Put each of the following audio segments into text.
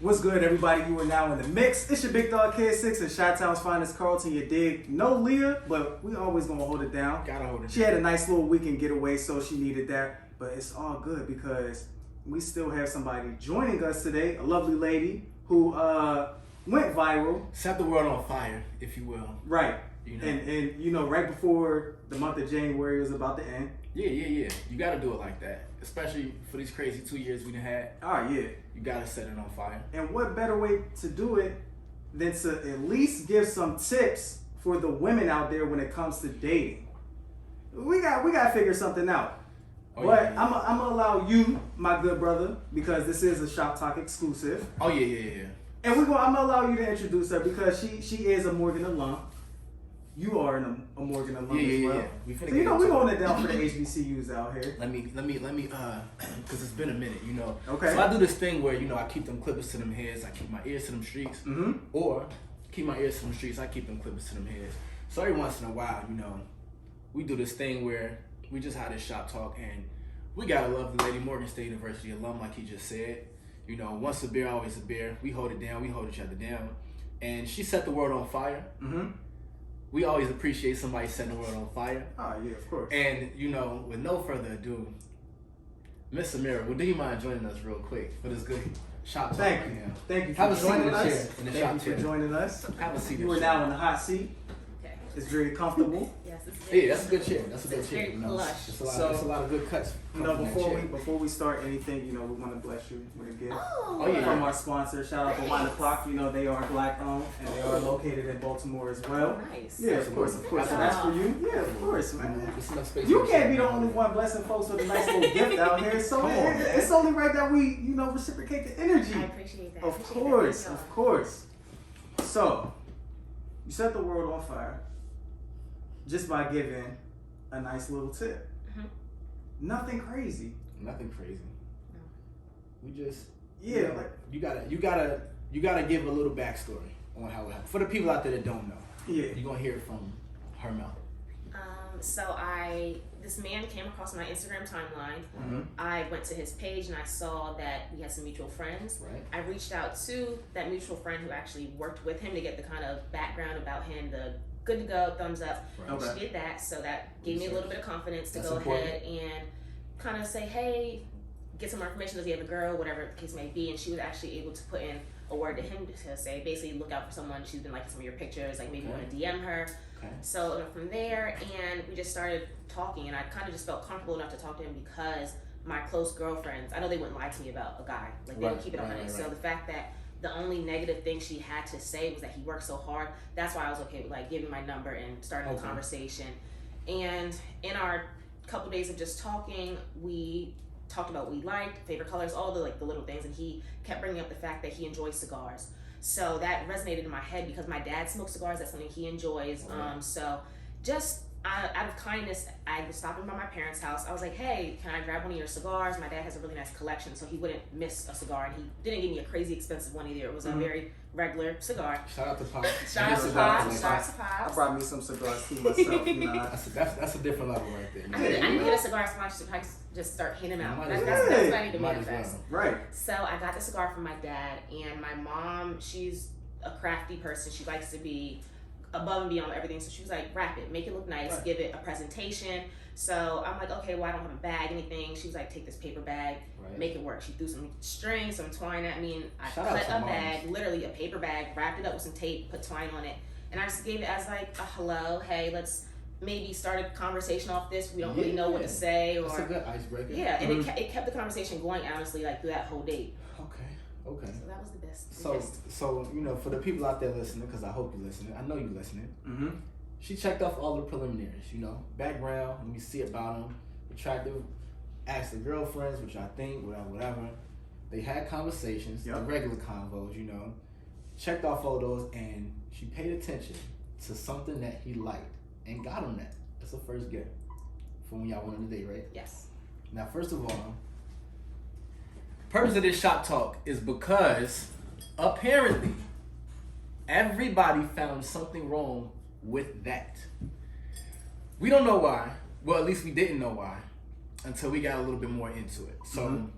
What's good, everybody? You are now in the mix. It's your big dog Kid 6 and Chi-Town's finest Carlton, you dig? No Leah, but we always gonna hold it down. Gotta hold it She down. had a nice little weekend getaway, so she needed that. But it's all good because we still have somebody joining us today, a lovely lady who went viral. Set the world on fire, if you will. Right. You know. And you know, right before the month of January was about to end. Yeah. You gotta do it like that. Especially for these crazy 2 years we done had. Oh, yeah. You gotta set it on fire. And what better way to do it than to at least give some tips for the women out there when it comes to dating? We got to figure something out. Oh, but yeah. I'm gonna allow you, my good brother, because this is a Shop Talk exclusive. Oh yeah. And I'm gonna allow you to introduce her because she is a Morgan alum. You are a Morgan alum as well. Yeah. We So you know we're holding it down for the HBCUs out here. Let me, because it's been a minute, you know. Okay. So I do this thing where, you know, I keep them clippers to them heads, I keep my ears to them streets, or keep my ears to them streets, I keep them clippers to them heads. So every once in a while, you know, we do this thing where we just have this shop talk, and we got a lovely lady, Morgan State University alum, like he just said. You know, once a beer, always a beer. We hold it down, we hold each other down, and she set the world on fire. We always appreciate somebody setting the world on fire. Oh, yeah, of course. And, you know, with no further ado, Miss Samara, do you mind joining us real quick for this good shop talk? Thank you. Thank you for Have a seat in joining the us. chair. In the Thank shop you for chair. joining us. Have a seat. You are now in the hot seat. Okay. It's very comfortable. Yes, it's very, Yeah, that's a good chair. That's a good it's chair. very You know, plush. it's a lot. So, it's a lot of good cuts. You know, from that before chair. we start anything, you know, we want to bless you with a gift Oh, yeah. from our sponsor. Shout out to Wine O'Clock. You know, they are black owned and they are located in Baltimore as well. nice. Yeah, of course. So that's for you. Yeah, of course, man. There's enough space You for can't be chair. the only one blessing folks with a nice little gift out here. So Come on, man. it's only right that we, you know, reciprocate the energy. I appreciate that. Of course. So, you set the world on fire just by giving a nice little tip. Nothing crazy. Nothing crazy. No. We just Yeah, you know, like you gotta give a little backstory on how it happened for the people out there that don't know. yeah. You're gonna hear it from her mouth. So this man came across my Instagram timeline. I went to his page and I saw that we had some mutual friends. Right. I reached out to that mutual friend who actually worked with him to get the kind of background about him, the good to go, thumbs up. Right. Okay. She did that, so that gave me a little bit of confidence to That's go important. ahead and kind of say, hey, get some more information. Does he have a girl, whatever the case may be? And she was actually able to put in a word to him to say, basically, look out for someone. She's been liking some of your pictures, like maybe you want to DM her. Okay. So from there, and we just started talking, and I kind of just felt comfortable enough to talk to him because my close girlfriends, I know they wouldn't lie to me about a guy, like they would Right, keep it on right, honest. right. So the fact that the only negative thing she had to say was that he worked so hard, that's why I was okay with like giving my number and starting the Okay. conversation. And in our couple days of just talking, we talked about what we liked, favorite colors, all the like the little things, and he kept bringing up the fact that he enjoys cigars. So that resonated in my head because my dad smokes cigars. That's something he enjoys. Right. So just out of kindness, I was stopping by my parents' house. I was like, hey, can I grab one of your cigars? My dad has a really nice collection, so he wouldn't miss a cigar. And he didn't give me a crazy expensive one either. It was a very regular cigar. Shout out to Pop. Shout out to Pops. Shout out to I Pops. brought me some cigars too myself. You know, That's a different level right there. I need to get a cigar sponsor to just start handing them out. Might That's, as that's, well. that's what I need to Might as manifest. well. right. So I got the cigar from my dad, and my mom, she's a crafty person. She likes to be above and beyond everything. So she was like, wrap it, make it look nice, Right. give it a presentation. So I'm like, okay, well, I don't have a bag, anything. She was like, take this paper bag, Right. make it work. She threw some string, some twine at me, and I Shout out cut to a moms. bag, literally a paper bag, wrapped it up with some tape, put twine on it, and I just gave it as like a hello, hey, let's maybe start a conversation off this. We don't really know what to say, or That's a good icebreaker. yeah, and it kept the conversation going, honestly, like through that whole date. Okay. So that was the best. So you know, for the people out there listening, because I hope you're listening. I know you're listening. She checked off all the preliminaries. You know, background. Let me see about him. Attractive. Asked the girlfriends, which I think, whatever. They had conversations, the Yep. regular convos. You know, checked off all those, and she paid attention to something that he liked and got him that. That's the first gift from when y'all went on the date, right? Yes. Now, first of all, purpose of this shop talk is because apparently everybody found something wrong with that. We don't know why. Well, at least we didn't know why until we got a little bit more into it. So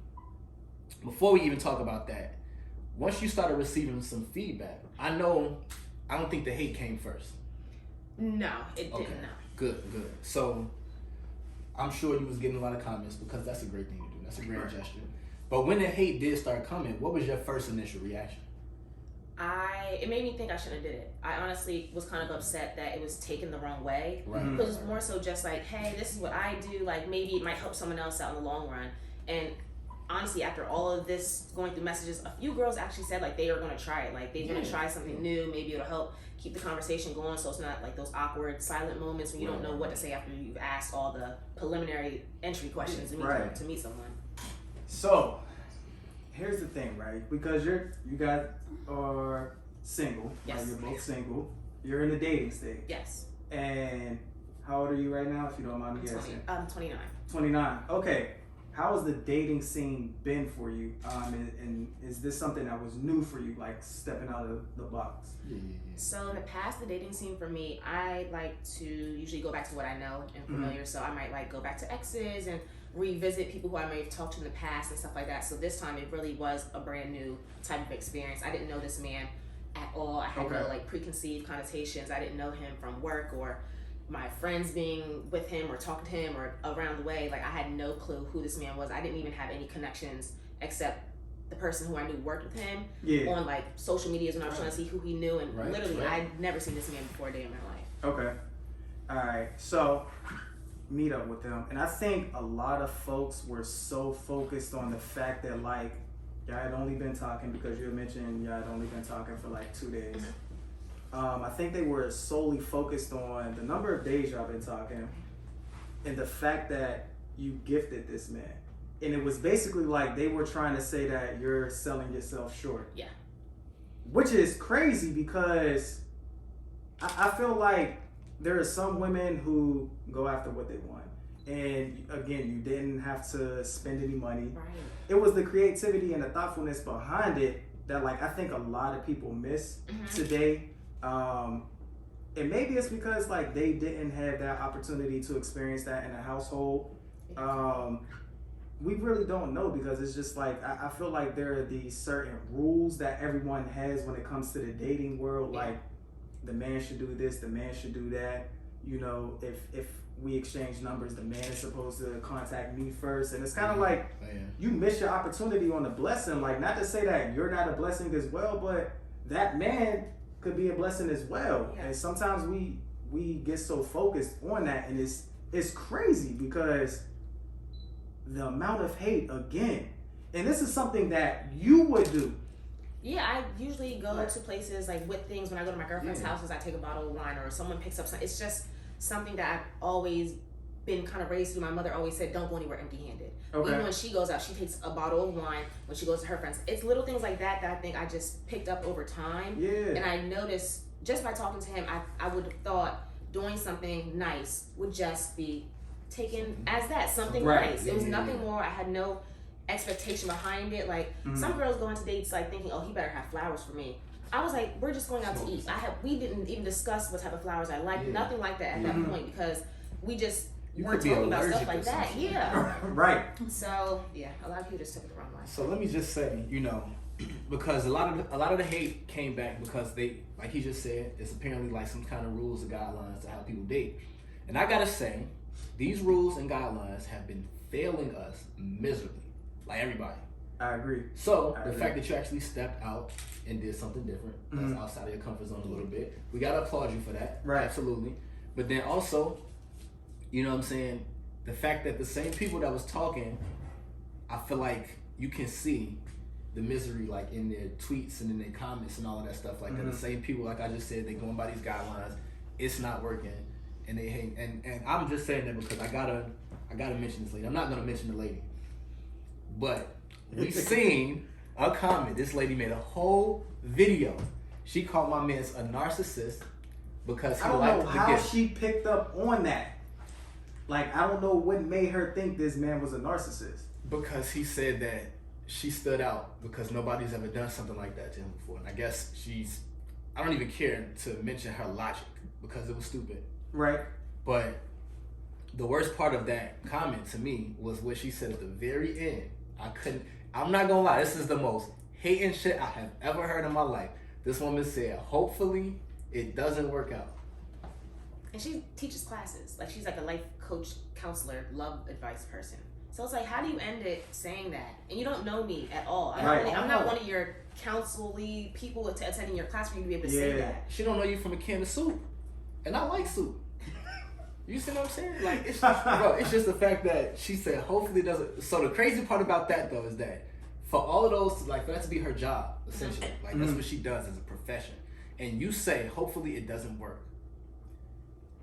before we even talk about that, once you started receiving some feedback, I don't think the hate came first. No, it didn't. No. Good. So I'm sure you was getting a lot of comments because that's a great thing to do. That's a great gesture. But when the hate did start coming, what was your first initial reaction? It made me think I shouldn't have did it. I honestly was kind of upset that it was taken the wrong way. Right. It was more so just like, hey, this is what I do. Like, maybe it might help someone else out in the long run. And honestly, after all of this going through messages, a few girls actually said like they are going to try it. Like, they're going to try something new. Maybe it'll help keep the conversation going, so it's not like those awkward silent moments when you don't know what to say after you've asked all the preliminary entry questions to meet someone. So here's the thing, right? Because you guys are single. Yes. Right? You're both single. You're in the dating stage. Yes. And how old are you right now, if you don't mind me asking? 29. 29. Okay. How has the dating scene been for you? And is this something that was new for you, like stepping out of the box? Yeah. So in the past, the dating scene for me, I like to usually go back to what I know and familiar. So I might like go back to exes and revisit people who I may have talked to in the past and stuff like that. So this time it really was a brand new type of experience. I didn't know this man at all. I had no like preconceived connotations. I didn't know him from work or my friends being with him or talking to him or around the way. Like, I had no clue who this man was. I didn't even have any connections except the person who I knew worked with him on like social medias when I was trying to see who he knew, and literally I'd never seen this man before a day in my life. Okay. All right. So meet up with him, and I think a lot of folks were so focused on the fact that like y'all had only been talking, because you mentioned y'all had only been talking for like 2 days. I think they were solely focused on the number of days y'all been talking and the fact that you gifted this man. And it was basically like they were trying to say that you're selling yourself short. Yeah. Which is crazy, because I feel like there are some women who go after what they want. And again, you didn't have to spend any money. Right. It was the creativity and the thoughtfulness behind it that like I think a lot of people miss today. And maybe it's because like they didn't have that opportunity to experience that in a household. We really don't know, because it's just like I feel like there are these certain rules that everyone has when it comes to the dating world. Like, the man should do this, the man should do that. You know, if we exchange numbers, the man is supposed to contact me first. And it's kind of like you miss your opportunity on the blessing. Like, not to say that you're not a blessing as well, but that man could be a blessing as well. And sometimes we get so focused on that, and it's crazy because the amount of hate again. And this is something that you would do. Yeah, I usually go to places like with things. When I go to my girlfriend's houses, I take a bottle of wine, or someone picks up something. It's just something that I've always been kind of raised to. My mother always said, don't go anywhere empty-handed. Even when she goes out, she takes a bottle of wine when she goes to her friends. It's little things like that that I think I just picked up over time. And I noticed just by talking to him, I would have thought doing something nice would just be taken as that, something nice. It was nothing more. I had no expectation behind it. Like, some girls go into dates like thinking, oh, he better have flowers for me. I was like, we're just going out to eat. We didn't even discuss what type of flowers I liked. Nothing like that at that point, because we just weren't talking about stuff like that. Right. So a lot of people just took it the wrong way. So let me just say, you know, because a lot of the hate came back because they, like he just said, it's apparently like some kind of rules and guidelines to how people date. And I gotta say, these rules and guidelines have been failing us miserably, like everybody. I agree. So the fact that you actually stepped out and did something different, that's outside of your comfort zone a little bit, we gotta applaud you for that. Right. Absolutely. But then also, you know what I'm saying, the fact that the same people that was talking, I feel like you can see the misery like in their tweets and in their comments and all of that stuff like that. The same people, like I just said, they going by these guidelines, it's not working, and they hate. And I'm just saying that because I gotta mention this lady. I'm not gonna mention the lady, but we seen a comment. This lady made a whole video. She called my man a narcissist because he liked the gift. I don't know how she picked up on that. Like, I don't know what made her think this man was a narcissist. Because he said that she stood out because nobody's ever done something like that to him before. And I guess I don't even care to mention her logic because it was stupid. Right. But the worst part of that comment to me was what she said at the very end. I'm not gonna lie, this is the most hating shit I have ever heard in my life. This woman said, hopefully it doesn't work out. And she teaches classes. Like, she's like a life coach, counselor, love advice person. So it's like, how do you end it saying that? And you don't know me at all. I'm not one of your counselee people attending your class for you to be able to say that. She don't know you from a can of soup. And I like soup. You see what I'm saying? Like, it's just, bro, it's just the fact that she said, hopefully it doesn't. So the crazy part about that, though, is that for all of those, like, for that to be her job, essentially. Like, that's what she does as a profession. And you say, hopefully it doesn't work.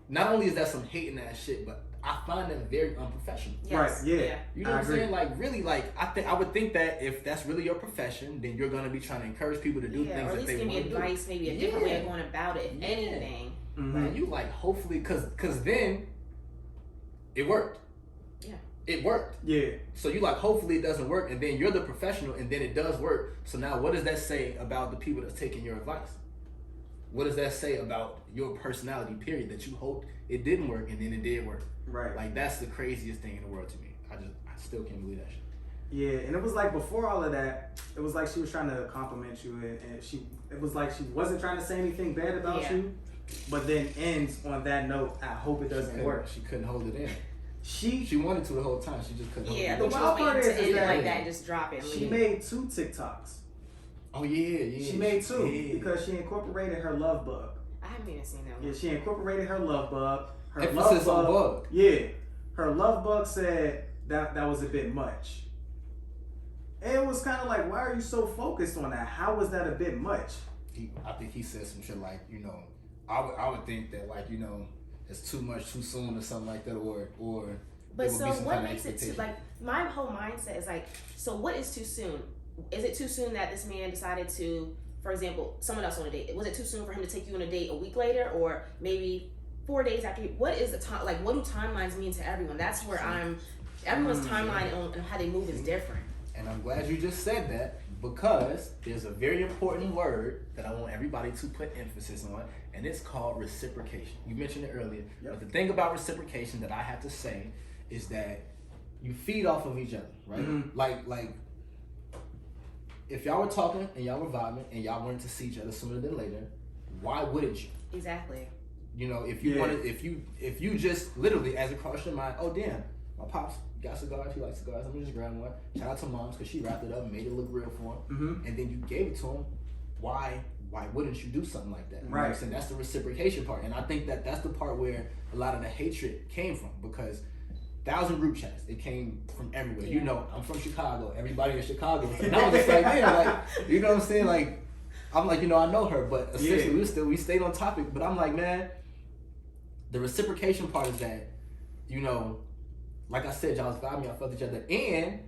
Not only is that some hating ass shit, but I find that very unprofessional. Yes. Right, yeah. You know what I'm saying? Like, really, like, I would think that if that's really your profession, then you're going to be trying to encourage people to do things that they want to do. Or at least give me advice, maybe a different way of going about it, if anything. Man, you like, hopefully, because then it worked. Yeah. It worked. Yeah. So you like, hopefully it doesn't work, and then you're the professional, and then it does work. So now what does that say about the people that's taking your advice? What does that say about your personality, period, that you hoped it didn't work and then it did work? Right. Like, that's the craziest thing in the world to me. I still can't believe that shit. Yeah, and it was like before all of that, it was like she was trying to compliment you, and it was like she wasn't trying to say anything bad about you, but then ends on that note, I hope it doesn't work. She couldn't hold it in. She wanted to the whole time, she just couldn't hold it in. Yeah, the wild part is end it like that and just drop it. She made 2 TikToks. Oh yeah. She made 2 because she incorporated her love bug. I haven't even seen that one. Yeah, she incorporated her love bug. Her emphasis love on bug. Yeah, her love bug said that was a bit much. And it was kind of like, why are you so focused on that? How was that a bit much? I think he said some shit like, you know, I would think that, like, you know, it's too much too soon or something like that, or. But so what makes it too, like, my whole mindset is like, so what is too soon? Is it too soon that this man decided to, for example, someone else on a date? Was it too soon for him to take you on a date a week later, or maybe 4 days after? What is the time? Like, what do timelines mean to everyone? That's where everyone's timeline on how they move is different. And I'm glad you just said that, because there's a very important word that I want everybody to put emphasis on, and it's called reciprocation. You mentioned it earlier, but the thing about reciprocation that I have to say is that you feed off of each other, right? Like if y'all were talking and y'all were vibing and y'all wanted to see each other sooner than later, why wouldn't you? Exactly. You know, if you wanted, if you just literally, as it crossed your mind, oh damn, my pops got cigars, he likes cigars, let me just grab one. Shout out to moms, because she wrapped it up and made it look real for him. And then you gave it to him. Why wouldn't you do something like that? You know what I'm saying? That's the reciprocation part. And I think that that's the part where a lot of the hatred came from, because 1,000 group chats, it came from everywhere. You know, I'm from Chicago, everybody in Chicago. And I was just like, man, like, you know what I'm saying? Like, I'm like, you know, I know her, but essentially we stayed on topic. But I'm like, man, the reciprocation part is that, you know, like I said, y'all was vibing, y'all felt each other, and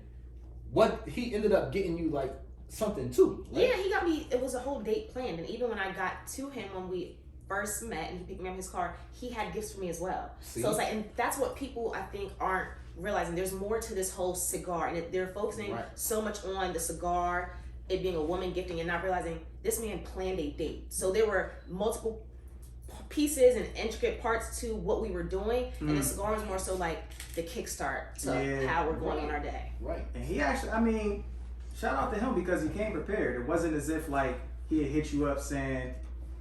what he ended up getting you, like, something too. Right? Yeah, he got me. It was a whole date planned, and even when I got to him when we first met and he picked me up in his car, he had gifts for me as well. See? So it's like, and that's what people I think aren't realizing. There's more to this whole cigar, and they're focusing so much on the cigar, it being a woman gifting, and not realizing this man planned a date. So there were multiple pieces and intricate parts to what we were doing, and the cigar was more so like the kickstart to how we're going on our day. Right. And he actually, I mean, shout out to him, because he came prepared. It wasn't as if like he had hit you up saying,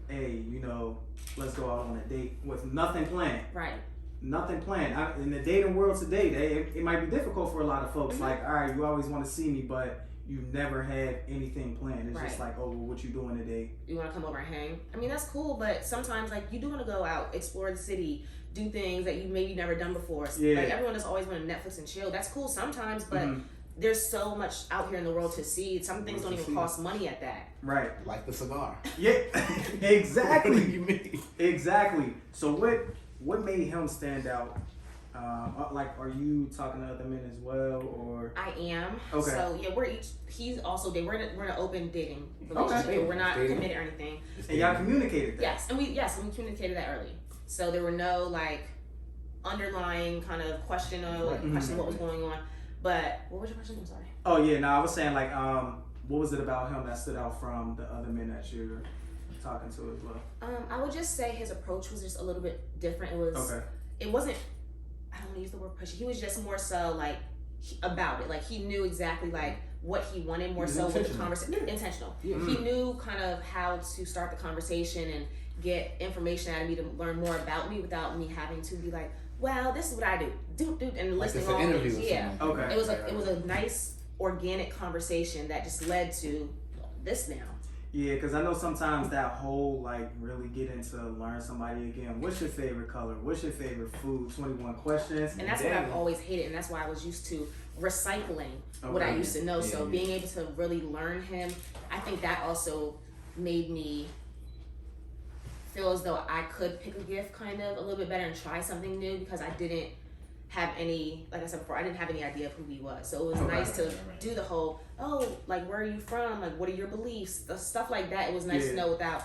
hey, you know, let's go out on a date with nothing planned. Right. Nothing planned. In the dating world today, it might be difficult for a lot of folks. Like, all right, you always want to see me, but you never had anything planned. It's just like, oh, well, what you doing today? You want to come over and hang? I mean, that's cool, but sometimes, like, you do want to go out, explore the city, do things that you maybe never done before. Like, everyone just always want to Netflix and chill. That's cool sometimes, but there's so much out here in the world to see. Some things don't even cost money at that. Right. Like the cigar. Yeah, exactly. What do you mean? Exactly. So what made him stand out? Like, are you talking to other men as well, or? I am. Okay. So yeah, he's also dating. We're in an open dating relationship. Okay. We're not committed or anything. And y'all communicated that. Yes, and we communicated that early. So there were no like underlying kind of question what was going on. But what was your question? I'm sorry. Oh yeah, no, I was saying like, what was it about him that stood out from the other men that you're talking to as well? I would just say his approach was just a little bit different. It wasn't. I don't want to use the word pushy. He was just more so like about it. Like he knew exactly like what he wanted more so with the conversation. Intentional. Yeah. He knew kind of how to start the conversation and get information out of me to learn more about me without me having to be like, well, this is what I do, and listening all things. Yeah. Okay. It was a nice organic conversation that just led to this now. Yeah, because I know sometimes that whole like really getting to learn somebody again. What's your favorite color? What's your favorite food? 21 questions. And that's what I've always hated, and that's why I was used to recycling what I used to know. Yeah, so being able to really learn him, I think that also made me feel as though I could pick a gift kind of a little bit better and try something new, because I didn't have any, like I said before, I didn't have any idea of who he was. So it was nice to do the whole, like, where are you from? Like, what are your beliefs? The stuff like that. It was nice to know without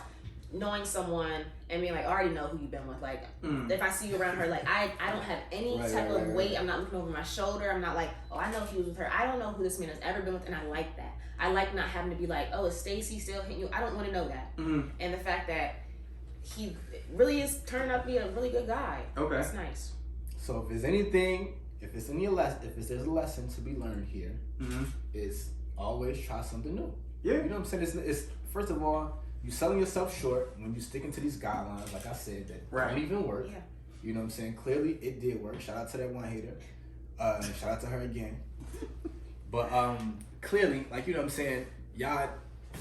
knowing someone and being like, I already know who you've been with. Like, if I see you around her, like, I don't have any type of weight. I'm not looking over my shoulder. I'm not like, oh, I know he was with her. I don't know who this man has ever been with, and I like that. I like not having to be like, oh, is Stacy still hitting you? I don't want to know that. And the fact that he really is turning out to be a really good guy. Okay. That's nice. So if there's anything, if there's a lesson to be learned here, is always try something new. Yeah. You know what I'm saying? It's first of all, you selling yourself short when you sticking to these guidelines, like I said, that don't even work. Yeah. You know what I'm saying? Clearly it did work. Shout out to that one hater. Shout out to her again. But clearly, like, you know what I'm saying, y'all,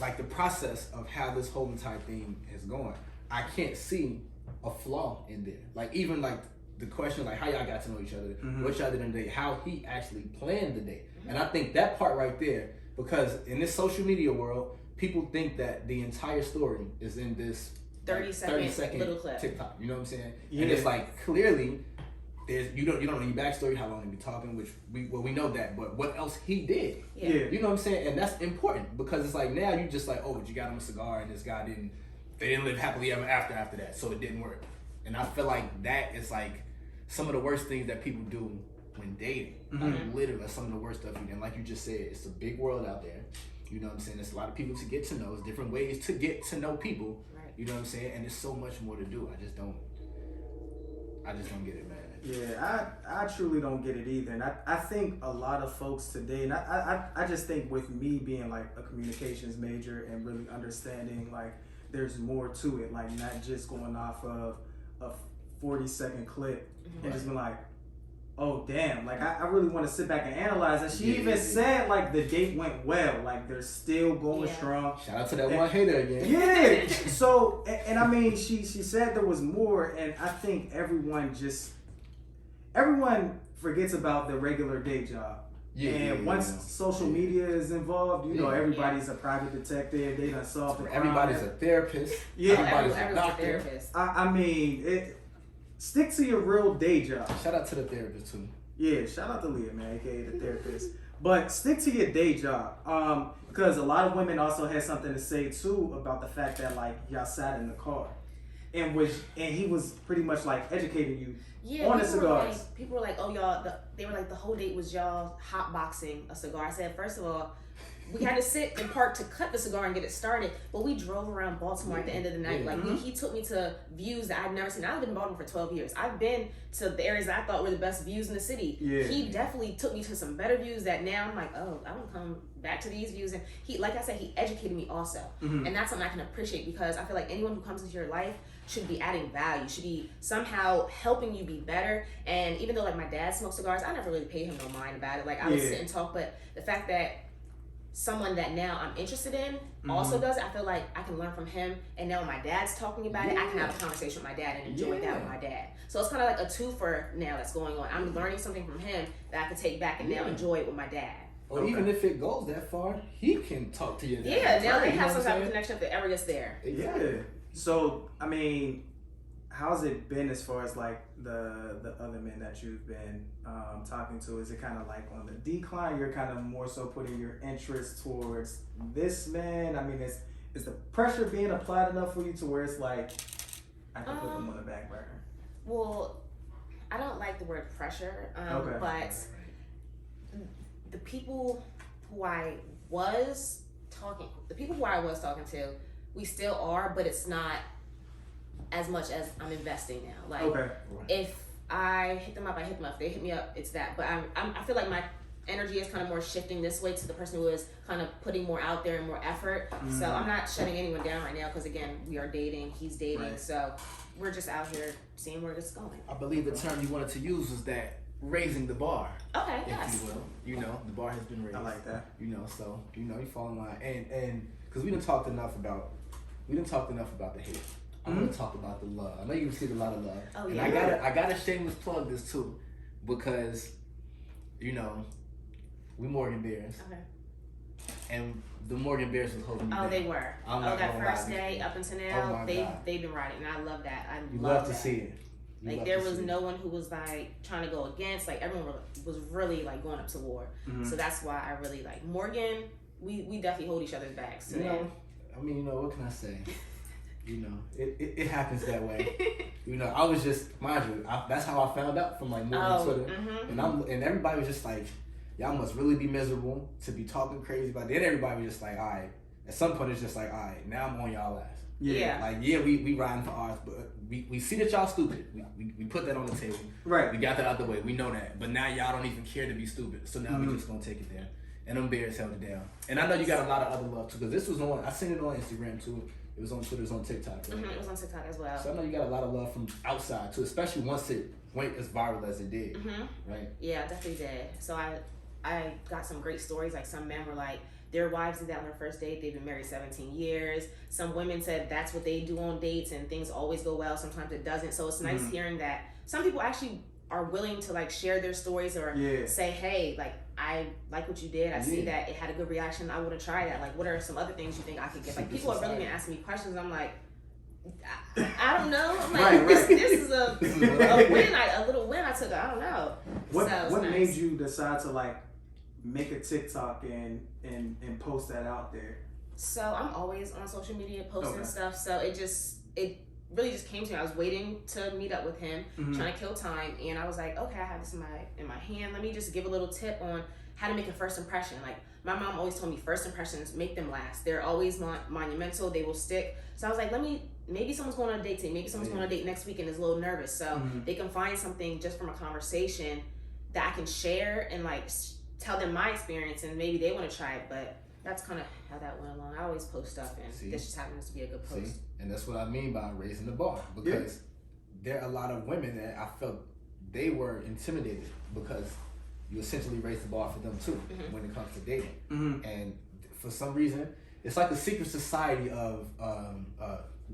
like, the process of how this whole entire thing is going, I can't see a flaw in there. Like, even like the question, like, how y'all got to know each other, what y'all did in the day, how he actually planned the day. And I think that part right there, because in this social media world, people think that the entire story is in this 30 second little clip TikTok. You know what I'm saying? Yeah. And it's like, clearly, you don't know any backstory, how long they be talking, which we know that, but what else he did. Yeah. You know what I'm saying? And that's important, because it's like, now you just like, oh, but you got him a cigar and this guy they didn't live happily ever after that, so it didn't work. And I feel like that is like some of the worst things that people do when dating. Like, literally, some of the worst stuff you do. And like you just said, it's a big world out there. You know what I'm saying? There's a lot of people to get to know. There's different ways to get to know people. Right. You know what I'm saying? And there's so much more to do. I just don't get it, man. Yeah, I truly don't get it either. And I think a lot of folks today, and I just think with me being like a communications major and really understanding like there's more to it, like not just going off of a 40-second clip and just being like, oh damn, like I really want to sit back and analyze it. She even said like the date went well, like they're still going strong. Shout out to that one hater again. Yeah. So and I mean she said there was more, and I think everyone forgets about the regular day job. Once social media is involved, you know, everybody's a private detective. They done solved the crime. Everybody's a therapist. Yeah, everybody's a doctor. I mean, stick to your real day job. Shout out to the therapist too. Yeah, shout out to Leah, man, aka the therapist. But stick to your day job, because a lot of women also had something to say too about the fact that like y'all sat in the car, and he was pretty much like educating you. On the cigars. People were like, oh, y'all, they were like, the whole date was y'all hotboxing a cigar. I said, first of all, we had to sit and park to cut the cigar and get it started, but we drove around Baltimore at the end of the night. Like, he took me to views that I've never seen. I've been in Baltimore for 12 years. I've been to the areas that I thought were the best views in the city. Yeah. He definitely took me to some better views that now I'm like, oh, I want to come back to these views. And he, like I said, he educated me also. And that's something I can appreciate, because I feel like anyone who comes into your life should be adding value, should be somehow helping you be better. And even though like my dad smoked cigars, I never really paid him no mind about it. Like I would sit and talk, but the fact that someone that now I'm interested in also does it, I feel like I can learn from him. And now when my dad's talking about it, I can have a conversation with my dad and enjoy that with my dad. So it's kind of like a twofer now that's going on. I'm learning something from him that I can take back and now enjoy it with my dad. Or even if it goes that far, he can talk to your dad. Yeah, now they have some type of connection if it ever gets there. Exactly. Yeah. So, I mean, how's it been as far as like the other men that you've been talking to? Is it kind of like on the decline? You're kind of more so putting your interest towards this man? I mean, is the pressure being applied enough for you to where it's like, I can put them on the back burner? Well, I don't like the word pressure, but the people who I was talking to, we still are, but it's not as much as I'm investing now. Like, if I hit them up, I hit them up. If they hit me up, it's that. But I feel like energy is kind of more shifting this way to the person who is kind of putting more out there and more effort. So I'm not shutting anyone down right now because again, we are dating, he's dating, so we're just out here seeing where this is going. I believe the term you wanted to use was that raising the bar. Okay, if you will. You know, the bar has been raised. I like that. You know, so you fall in line, and because we didn't talk enough about the hate. I want to talk about the love. I know you received a lot of love, and I gotta shameless plug this too, because you know we Morgan Bears. Okay. And the Morgan Bears was holding me down. They were. That first day up until now, they've been riding, and I love that. You love to see it. Like there was no one who was like trying to go against. Like everyone was really like going up to war. So that's why I really like Morgan. We definitely hold each other's backs. You know, I mean, what can I say? You know, it happens that way. You know, I was just, mind you, that's how I found out from like Morgan Twitter, and everybody was just like, y'all must really be miserable to be talking crazy about it. Then everybody was just like, all right. At some point, it's just like, all right, now I'm on y'all ass. Yeah. Like, we riding for ours, but we see that y'all stupid. We put that on the table. Right. We got that out the way. We know that. But now y'all don't even care to be stupid. So now we just gonna take it there. And them Bears held it down. And I know you got a lot of other love too, because this was I seen it on Instagram too. It was on Twitter, it was on TikTok. Right? It was on TikTok as well. So I know you got a lot of love from outside too, especially once it went as viral as it did. Right? Yeah, I definitely did. So I got some great stories. Like some men were like, their wives did that on their first date. They've been married 17 years. Some women said that's what they do on dates and things always go well. Sometimes it doesn't. So it's nice hearing that some people actually are willing to like share their stories or say, hey, like I like what you did. I see that it had a good reaction. I want to try that. Like what are some other things you think I could get? Like people have really been asking me questions. I'm like, I don't know. I'm like, this is a win. A little win I took. I don't know. What made you decide to like make a TikTok and post that out there? So I'm always on social media posting stuff. So it really just came to me. I was waiting to meet up with him, trying to kill time, and I was like, okay, I have this in my hand. Let me just give a little tip on how to make a first impression. Like my mom always told me, first impressions make them last. They're always monumental. They will stick. So I was like, maybe someone's going on a date today. Maybe someone's going on a date next week and is a little nervous. So they can find something just from a conversation that I can share and like tell them my experience, and maybe they want to try it. But that's kind of how that went along. I always post stuff, and this just happens to be a good post. And that's what I mean by raising the bar, because there are a lot of women that I felt they were intimidated because you essentially raise the bar for them too when it comes to dating. And for some reason, it's like a secret society of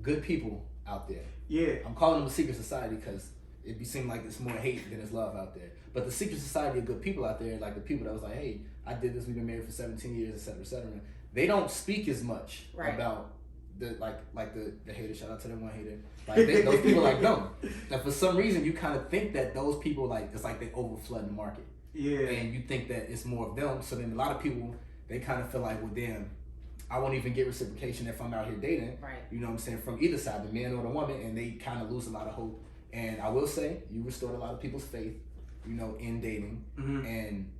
good people out there. Yeah, I'm calling them a secret society because it be seem like it's more hate than it's love out there. But the secret society of good people out there, like the people that was like, hey, I did this, we've been married for 17 years, etc., etc. They don't speak as much about the like the hater. Shout out to that one hater. Like those people like don't. Now for some reason you kind of think that those people like it's like they overflood the market. Yeah. And you think that it's more of them. So then a lot of people they kind of feel like, well, damn, I won't even get reciprocation if I'm out here dating. Right. You know what I'm saying? From either side, the man or the woman, and they kind of lose a lot of hope. And I will say, you restored a lot of people's faith, you know, in dating. And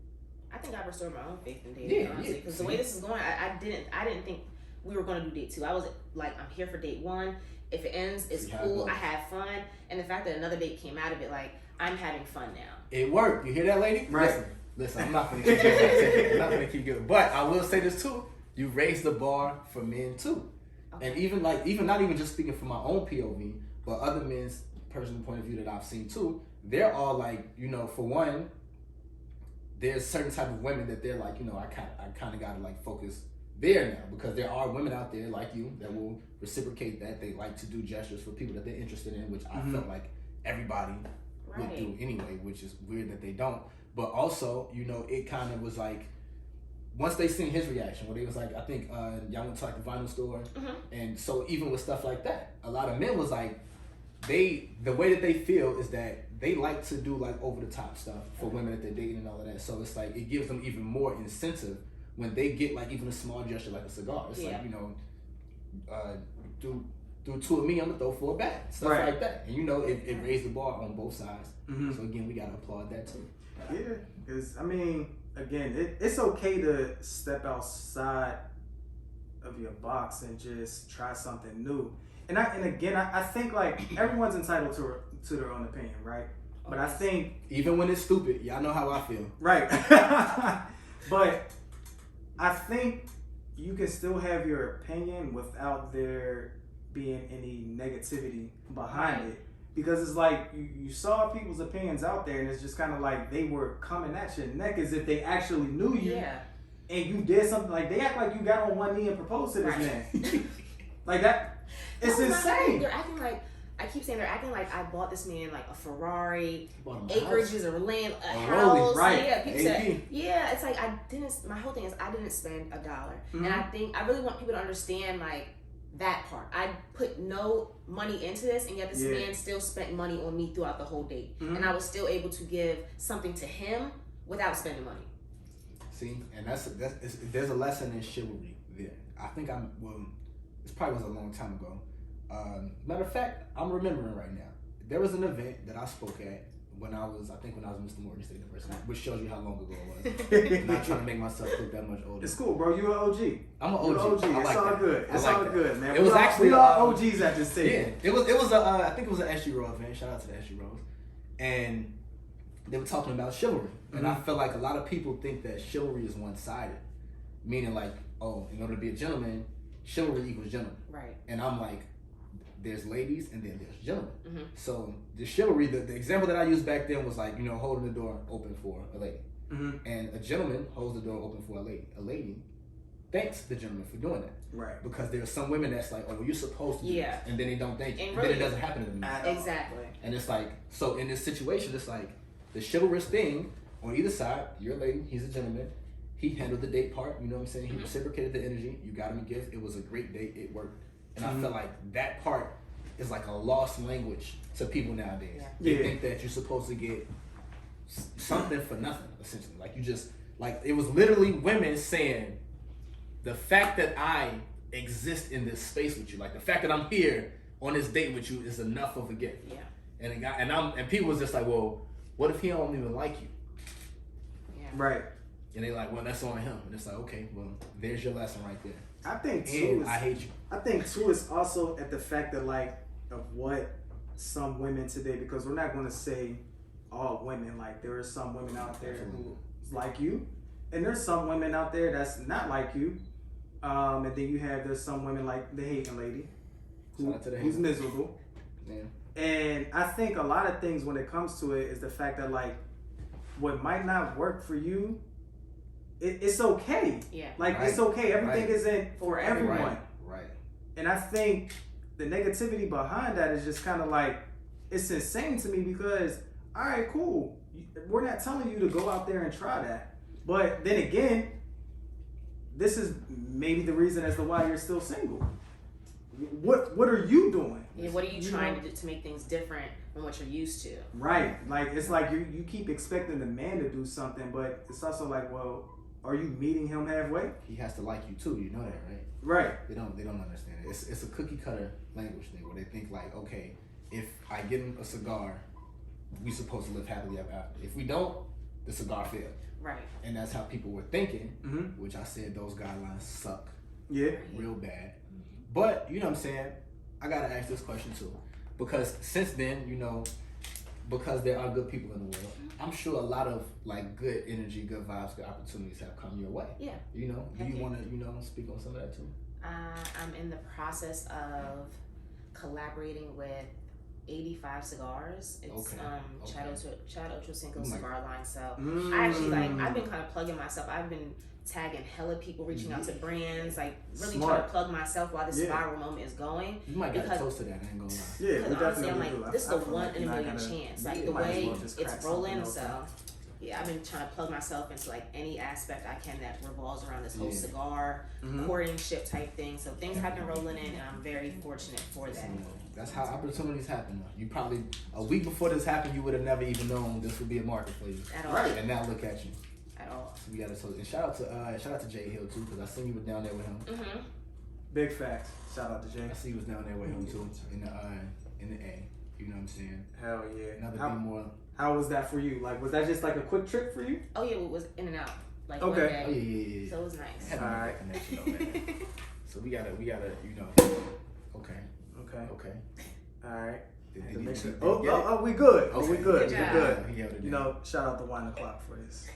I think I restored my own faith in dating, honestly. Because the way this is going, I didn't think we were going to do date 2. I was like, I'm here for date 1. If it ends, it's cool. I had fun. And the fact that another date came out of it, like, I'm having fun now. It worked. You hear that, lady? Right. Listen, I'm not going to keep going. I'm not going to keep going. But I will say this, too. You raised the bar for men, too. Okay. And even not even just speaking from my own POV, but other men's personal point of view that I've seen, too, they're all like, you know, for one, there's certain type of women that they're like, you know, I kind of got to like focus there now, because there are women out there like you that will reciprocate that. They like to do gestures for people that they're interested in, which I felt like everybody would do anyway, which is weird that they don't. But also, you know, it kind of was like, once they seen his reaction, where they was like, I think y'all went to like the vinyl store, and so even with stuff like that, a lot of men was like, the way that they feel is that they like to do like over the top stuff for women that they're dating and all of that. So it's like it gives them even more incentive when they get like even a small gesture like a cigar. It's like, you know, do 2 of me, I'm gonna throw 4 back, stuff like that. And you know, it raised the bar on both sides. So again, we gotta applaud that too. Yeah, because I mean, again, it's okay to step outside of your box and just try something new. And again, I think like everyone's entitled to their own opinion, right? But I think even when it's stupid, y'all know how I feel. Right. But I think you can still have your opinion without there being any negativity behind it. Because it's like you saw people's opinions out there, and it's just kind of like they were coming at your neck as if they actually knew you. Yeah. And you did something like they act like you got on one knee and proposed to this man. Like that. It's insane. They're acting like, I keep saying they're acting like I bought this man like a Ferrari, acreages acreages of land, a Rollie, house. right. Yeah, people say, AP. yeah, it's like my whole thing is I didn't spend $1. Mm-hmm. And I think I really want people to understand like that part. I put no money into this, and yet this man still spent money on me throughout the whole date. Mm-hmm. And I was still able to give something to him without spending money. See, and there's a lesson in chivalry there. I think this probably was a long time ago. Matter of fact, I'm remembering right now. There was an event that I spoke at when I was Mr. Morgan State University, which shows you how long ago it was. I'm not trying to make myself look that much older. It's cool, bro. You're an OG. I'm an OG. You're an OG. I It's like all that. good. It's all good, man. It was actually we all OGs at this table. Yeah, it was I think it was an SG Row event. Shout out to the SG Rows, and they were talking about chivalry, and I feel like a lot of people think that chivalry is one sided, meaning like, oh, in order to be a gentleman, chivalry equals gentleman. Right. And I'm like, there's ladies and then there's gentlemen. Mm-hmm. So the chivalry, the example that I used back then was like, holding the door open for a lady. Mm-hmm. And a gentleman holds the door open for a lady. A lady thanks the gentleman for doing that. Right. Because there are some women that's like, oh, well, you're supposed to do this. And then they don't thank you. And really, then it doesn't happen to them. Exactly. And it's like, so in this situation, it's like the chivalrous thing on either side, you're a lady, he's a gentleman. He handled the date part, you know what I'm saying? He reciprocated the energy. You got him a gift. It was a great date. It worked. And I feel like that part is like a lost language to people nowadays. They think that you're supposed to get something for nothing, essentially. Like you just, like it was literally women saying, the fact that I exist in this space with you, like the fact that I'm here on this date with you is enough of a gift. Yeah. And people was just like, well, what if he don't even like you? Yeah. Right. And they like, well, that's on him. And it's like, okay, well, there's your lesson right there. I think too. I hate you. I think too is also at the fact that like of what some women today, because we're not going to say all women. Like there are some women out there who's like you, and there's some women out there that's not like you. And then there's some women like the hating lady, who's miserable. Yeah. And I think a lot of things when it comes to it is the fact that like what might not work for you, it's okay. Yeah. Like it's okay. Everything isn't for everyone. Right. And I think the negativity behind that is just kind of like, it's insane to me because, all right, cool. We're not telling you to go out there and try that. But then again, this is maybe the reason as to why you're still single. What are you doing? Yeah, what are you trying to do to make things different from what you're used to? Right. Like, it's like you keep expecting the man to do something, but it's also like, well, are you meeting him halfway? He has to like you too. You know that, right? Right. They don't understand it. It's a cookie cutter language thing where they think like, okay, if I give him a cigar, we supposed to live happily ever after. If we don't, the cigar failed. Right. And that's how people were thinking, which I said those guidelines suck. Yeah. Real bad. But, you know what I'm saying? I got to ask this question too. Because since then, because there are good people in the world, I'm sure a lot of like good energy, good vibes, good opportunities have come your way. Yeah. Do you want to, speak on some of that too? I'm in the process of collaborating with 85 Cigars. It's Chad Ochocinco's cigar line. So I actually I've been kind of plugging myself. I've been tagging hella people, reaching out to brands, like really trying to plug myself while this viral moment is going. You might get a toast to that, I ain't gonna lie. Yeah, because honestly, I'm like, this is the one in a million chance. Like the way it's rolling, so yeah, I've been trying to plug myself into like any aspect I can that revolves around this whole cigar courtship type thing. So things have been rolling in, and I'm very fortunate for that. That's how opportunities happen. You probably a week before this happened, you would have never even known this would be a market for you. At all. Right. And now look at you. At all. So we got to and shout out to Jay Hill too, because I seen you was down there with him. Big facts. Shout out to Jay. I see you was down there with him too in the A. You know what I'm saying? Hell yeah. Another more. How was that for you? Like, was that just like a quick trip for you? Oh yeah, it was in and out. Like okay. one day. Oh yeah. So it was nice. All right. Connection, though, man. So we gotta, Okay. All right. To make sure. Oh, we good. Oh, we good. Good We job. good. You know, shout out to Wine O'Clock for this.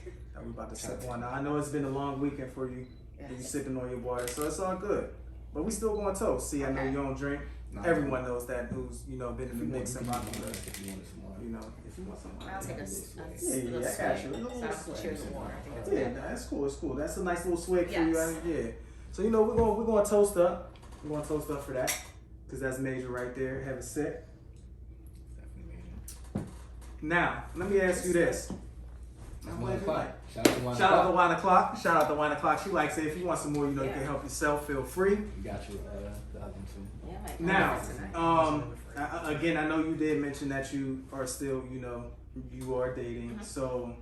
We about to sip one. Now, I know it's been a long weekend for you. Yes. You sipping on your water, so it's all good. But we still going toast. See, I know you don't drink. No, Everyone knows that who's been in the mix and rocking with us. If you want some more. You know, if you want some. I'll take a Yeah, little I got you. swig. So I can cheers with water. I think that's Yeah, good. nah, that's cool. It's cool. That's a nice little swig for you. Yes. Yeah. So we're gonna toast up. We're gonna toast up for that because that's major right there. Have a sip. Definitely major. Now, let me ask you this. That's Now, 1 what do you o'clock. like? Shout out to 1 Shout out to o'clock. Wine O'Clock. Shout out to Wine O'Clock. She likes it. If you want some more, you know, you Yeah. can help yourself. Feel free. You got your the other one too. Yeah, like Now, tonight. again, I know you did mention that you are still, you are dating. Mhm. So,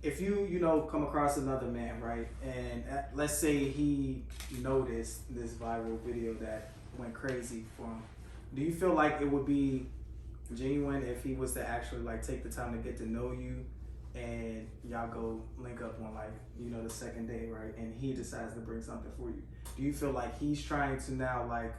if you, come across another man, right, and let's say he noticed this viral video that went crazy for him, do you feel like it would be genuine if he was to actually like take the time to get to know you and y'all go link up on like the second day, right, and he decides to bring something for you? Do you feel like he's trying to now like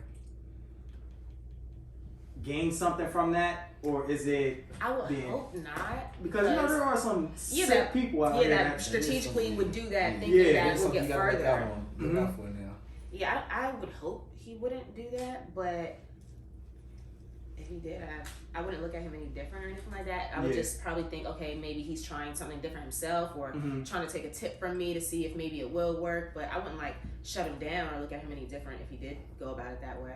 gain something from that, or is it I would being- hope not. because there are some sick that- people out Yeah, there that strategically would do that, thinking Yeah, that That's we'll something get you gotta look out further. on. Look out for now. Yeah, I would hope he wouldn't do that, but if he did, I wouldn't look at him any different or anything like that. I would Yeah. just probably think, okay, maybe he's trying something different himself, or Mhm. trying to take a tip from me to see if maybe it will work. But I wouldn't like shut him down or look at him any different if he did go about it that way.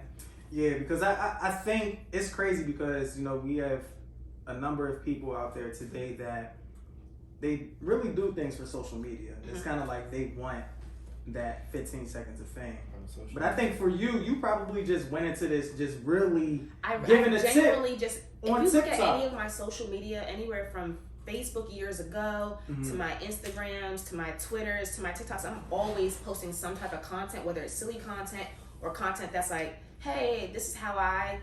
Yeah, because I think it's crazy because we have a number of people out there today that they really do things for social media. It's kind of like they want that 15 seconds of fame. But I think for you probably just went into this just really I giving a tip genuinely just, if on you look TikTok. at any of my social media, anywhere from Facebook years ago to my Instagrams, to my Twitters, to my TikToks, I'm always posting some type of content, whether it's silly content or content that's like, hey, this is how I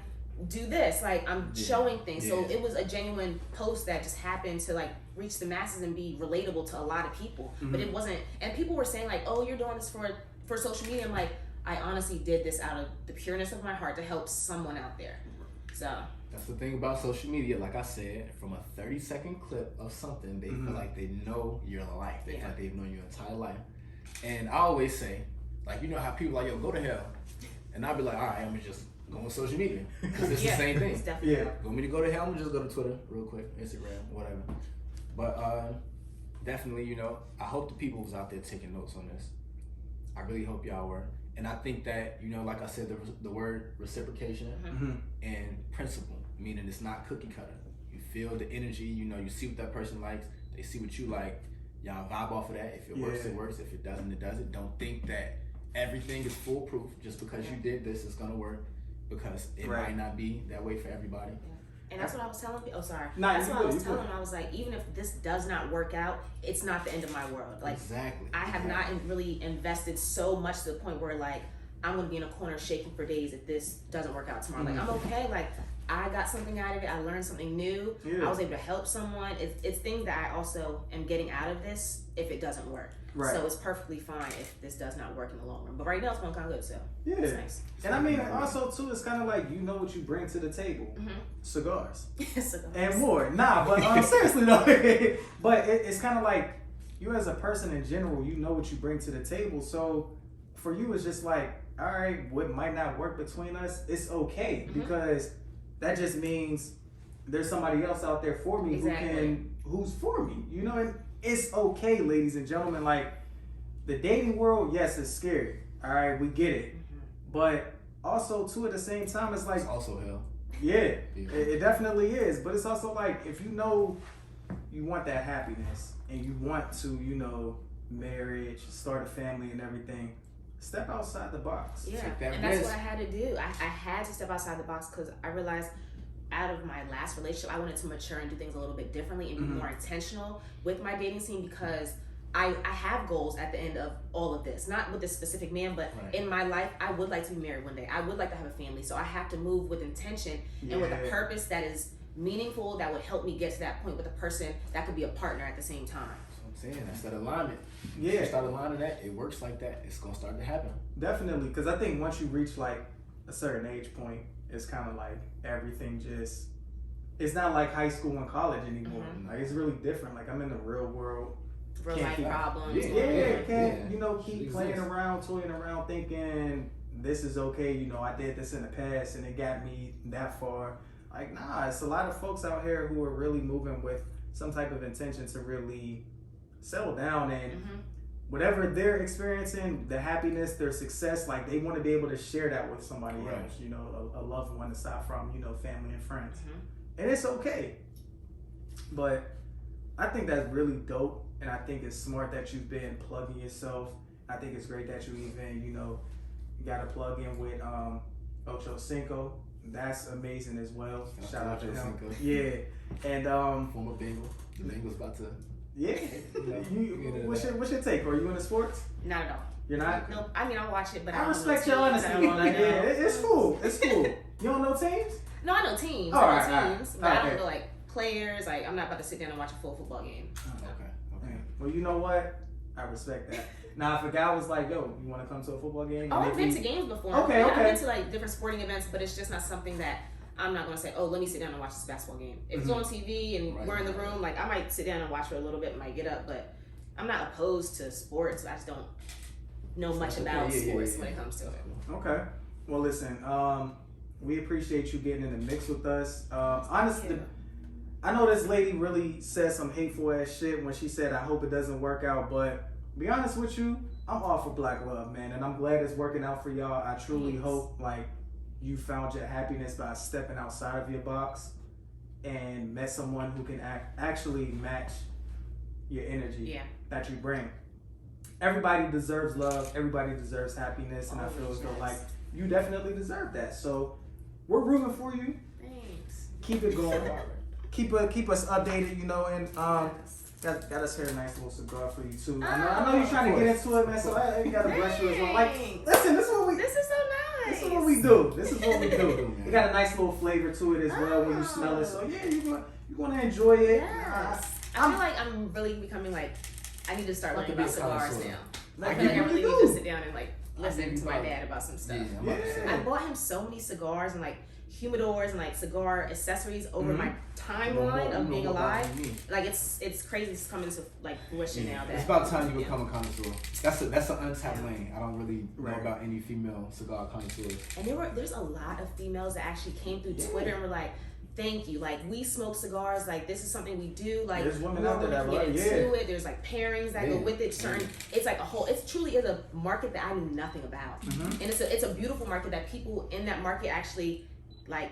do this. Like, I'm showing things. So it was a genuine post that just happened to like reach the masses and be relatable to a lot of people. But it wasn't, and people were saying like, oh, you're doing this for social media. I'm like, I honestly did this out of the pureness of my heart to help someone out there. So That's the thing about social media. Like I said, from a 30-second clip of something, they feel like they know your life. They feel like they've known your entire life. And I always say, like, you know how people are like, yo, go to hell. And I'll be like, all right, I'm gonna just go on social media. Because it's the same thing. It's definitely Yeah. Want me to go to hell? I'm gonna just go to Twitter real quick, Instagram, whatever. But definitely, I hope the people who's out there taking notes on this. I really hope y'all were. And I think that, like I said, the word reciprocation and principle, meaning it's not cookie cutter. You feel the energy, you see what that person likes, they see what you like, y'all vibe off of that. If it works, it works. If it doesn't, it doesn't. Don't think that everything is foolproof just because you did this, it's gonna work, because it might not be that way for everybody. And that's what I was telling people. Oh, sorry. Nah, that's you what good, I was you telling good. them. I was like, even if this does not work out, it's not the end of my world. Like, Exactly. I have not really invested so much to the point where like I'm gonna be in a corner shaking for days if this doesn't work out tomorrow. Like, I'm okay. Like, I got something out of it. I learned something new. Yeah. I was able to help someone. It's things that I also am getting out of this if it doesn't work. Right. So it's perfectly fine if this does not work in the long run. But right now it's going kind of good. So Yeah. it's nice. And I mean, also too, it's kind of like what you bring to the table. Cigars. So And more. Nah, but seriously though. But it's kind of like you as a person in general, what you bring to the table. So for you, it's just like, all right, what might not work between us, it's okay, because that just means there's somebody else out there for me who's for me. And it's okay, ladies and gentlemen. Like, the dating world, yes, it's scary. All right, we get it. But also too, at the same time, it's like, It's also hell. yeah, it definitely is. But it's also like, if you want that happiness and you want to, marriage, start a family and everything, step outside the box. Yeah, Take that and that's risk. what I had to do. I had to step outside the box because I realized out of my last relationship, I wanted to mature and do things a little bit differently and be more intentional with my dating scene, because I have goals at the end of all of this. Not with this specific man, but in my life, I would like to be married one day. I would like to have a family. So I have to move with intention and with a purpose that is meaningful, that would help me get to that point with a person that could be a partner at the same time. That's what I'm saying. That's that alignment. Yeah. You start aligning that, it works like that. It's gonna start to happen. Definitely, because I think once you reach like a certain age point, it's kind of like everything just. It's not like high school and college anymore. Like it's really different. Like I'm in the real world. Real life problems. Can't keep playing around, toying around, thinking this is okay. I did this in the past and it got me that far. Like nah, it's a lot of folks out here who are really moving with some type of intention to really settle down and whatever they're experiencing, the happiness, their success, like they want to be able to share that with somebody else. A loved one aside from family and friends. And it's okay. But I think that's really dope. And I think it's smart that you've been plugging yourself. I think it's great that you even, got to plug in with Ocho Cinco. That's amazing as well. Shout out to him. Cinco. Yeah. And former Bengal. The Bengals about to. Yeah. What's your take? Are you into sports? Not at all. You're not? No. I mean, I watch it, but I respect your honesty on that. Yeah, it's cool. It's cool. You don't know teams? No, I know teams. All right, I know teams, but I don't know like players. Like I'm not about to sit down and watch a full football game. Okay. Well, you know what? I respect that. Now, if a guy was like, "Yo, you want to come to a football game?" Oh, I've been to games before. Okay. I've been to like different sporting events, but it's just not something that I'm not gonna say, "Oh, let me sit down and watch this basketball game." If it's on TV and we're in the room, like I might sit down and watch for a little bit, might get up, but I'm not opposed to sports. I just don't know much about sports when it comes to it. Okay. Well, listen. We appreciate you getting in the mix with us. Honestly, I know this lady really said some hateful ass shit when she said, "I hope it doesn't work out." But be honest with you, I'm all for black love, man, and I'm glad it's working out for y'all. I truly hope like you found your happiness by stepping outside of your box and met someone who can actually match your energy that you bring. Everybody deserves love. Everybody deserves happiness, and I feel as though like you definitely deserve that. So we're rooting for you. Thanks. Keep it going. keep us updated, and got us here a nice little cigar for you too. I know you're trying to get into it, man. So I gotta bless you as well. Like, listen, this is so nice. This is what we do. It got a nice little flavor to it as well when you smell it. So yeah, you're gonna enjoy it. Yes. I feel like I'm really becoming like I need to start learning about cigars now. I feel like I really need to sit down and like listen to my dad about some stuff. I bought him so many cigars and like humidors and like cigar accessories over my timeline of being alive. Like it's crazy. It's coming to like fruition now. That it's about time you become a connoisseur. That's an untapped lane. I don't really know about any female cigar connoisseurs. And there's a lot of females that actually came through Twitter and were like, "Thank you. Like we smoke cigars. Like this is something we do. Like there's women out there that get into it. There's like pairings that go with it. It's like a whole. It truly is a market that I knew nothing about, and it's a beautiful market that people in that market actually like.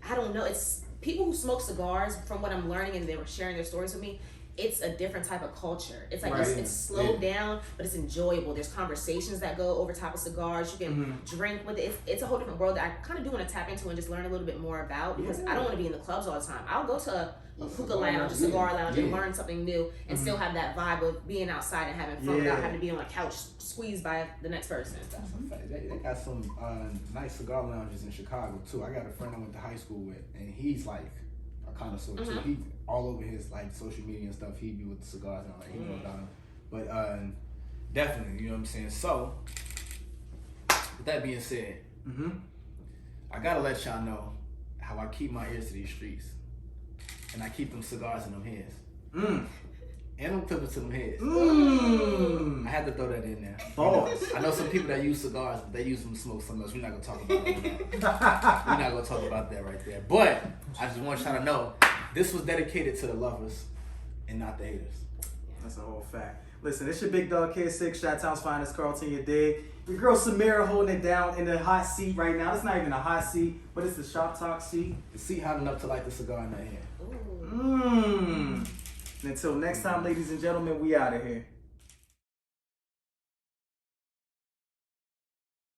I don't know. It's people who smoke cigars. From what I'm learning, and they were sharing their stories with me. It's a different type of culture. It's like it's slowed down, but it's enjoyable. There's conversations that go over top of cigars. You can drink with it. It's a whole different world that I kind of do want to tap into and just learn a little bit more about because I don't want to be in the clubs all the time. I'll go to a hookah lounge, a cigar lounge, and learn something new and still have that vibe of being outside and having fun without having to be on a couch squeezed by the next person. That's a fact. They got some nice cigar lounges in Chicago too. I got a friend I went to high school with, and he's like a connoisseur too. He all over his like social media and stuff. He be with the cigars and I'm like, you know about him. But definitely, you know what I'm saying. So with that being said, I gotta let y'all know how I keep my ears to these streets, and I keep them cigars in them heads. And them clippers to them heads. I had to throw that in there. I know some people that use cigars, but they use them to smoke something else. We're not gonna talk about that. We're not gonna talk about that right there. But I just want y'all to know this was dedicated to the lovers and not the haters. That's a whole fact. Listen, it's your big dog Kid 6, Chi-Town's finest, Carlton, you dig? Your girl Samara holding it down in the hot seat right now. It's not even a hot seat, but it's the Shop Talk seat. The seat hot enough to light the cigar in her hand. Until next time, ladies and gentlemen, we out of here.